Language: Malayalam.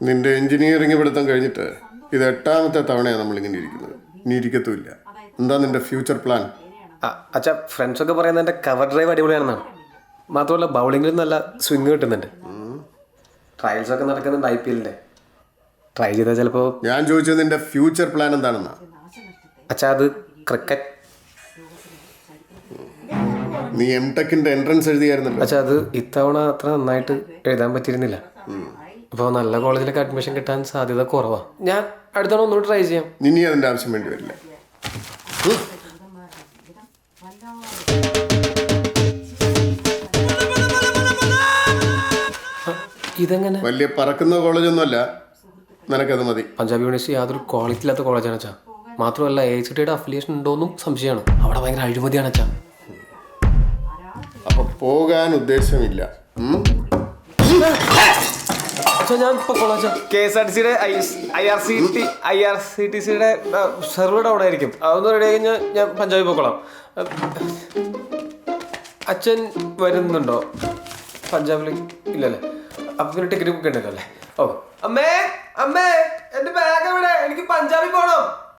നിന്റെ എഞ്ചിനീയറിംഗ് പഠിത്തം കഴിഞ്ഞിട്ട് ഇത് 8ാമത്തെ തവണയാണ് നമ്മളിങ്ങനെ ഇരിക്കുന്നത്. ഇനി ഇരിക്കത്തുമില്ല. എന്താ നിന്റെ ഫ്യൂച്ചർ പ്ലാൻ? അച്ഛാ ഫ്രണ്ട്സൊക്കെ പറയുന്നത് എൻ്റെ കവർ ഡ്രൈവ് അടിപൊളിയാണെന്നാണ്. മാത്രമല്ല ബൗളിങ്ങിലും നല്ല സ്വിങ് കിട്ടുന്നുണ്ട്. ട്രയൽസൊക്കെ നടക്കുന്നുണ്ട് IPL-ൻ്റെ. ട്രൈ ചെയ്താൽ ചിലപ്പോൾ. ഞാൻ ചോദിച്ചത് നിന്റെ ഫ്യൂച്ചർ പ്ലാൻ എന്താണെന്നാ. അച്ഛാ അത് ക്രിക്കറ്റ്. നീ M.Tech-ന്റെ എൻട്രൻസ് എഴുതിയായിരുന്നല്ലോ. അച്ഛാ അത് ഇത്തവണ അത്ര നന്നായിട്ട് എഴുതാൻ പറ്റിയിരുന്നില്ല. അപ്പോൾ നല്ല കോളേജിലൊക്കെ അഡ്മിഷൻ കിട്ടാൻ സാധ്യത കുറവാണ്. ഞാൻ അടുത്തവണ ഒന്നുകൂടി ട്രൈ ചെയ്യാം. ഇനി അതിൻ്റെ ആവശ്യം വേണ്ടി വരില്ല. ഇതെങ്ങനെ? വലിയ പറക്കുന്ന കോളേജൊന്നുമല്ല, നിനക്കത് മതി. പഞ്ചാബ് യൂണിവേഴ്സിറ്റി യാതൊരു ക്വാളിറ്റി ഇല്ലാത്ത കോളേജാണ് അച്ഛാ. മാത്രമല്ല AICTയുടെ അഫിലിയേഷൻ ഉണ്ടോയെന്നും സംശയമാണ്. അവിടെ ഭയങ്കര അഴിമതിയാണ് അച്ഛാ. അപ്പൊ പോകാൻ ഉദ്ദേശമില്ല. ഞാൻ ഇപ്പോൾ കോളേജ് KSRTCയുടെ IRCTCയുടെ സെർവർ ഡൗൺ ആയിരിക്കും. അതൊന്ന് റെഡി ആയി കഴിഞ്ഞാൽ ഞാൻ പഞ്ചാബിൽ പോയിക്കോളാം. അച്ഛൻ വരുന്നുണ്ടോ പഞ്ചാബിൽ? ഇല്ലല്ലേ? അപ്പം പിന്നെ ടിക്കറ്റ് ബുക്ക് ഉണ്ടല്ലോ അല്ലേ? ഓ അമ്മേ, എൻ്റെ ബാഗ് എവിടെ? എനിക്ക് പഞ്ചാബിൽ പോകണം.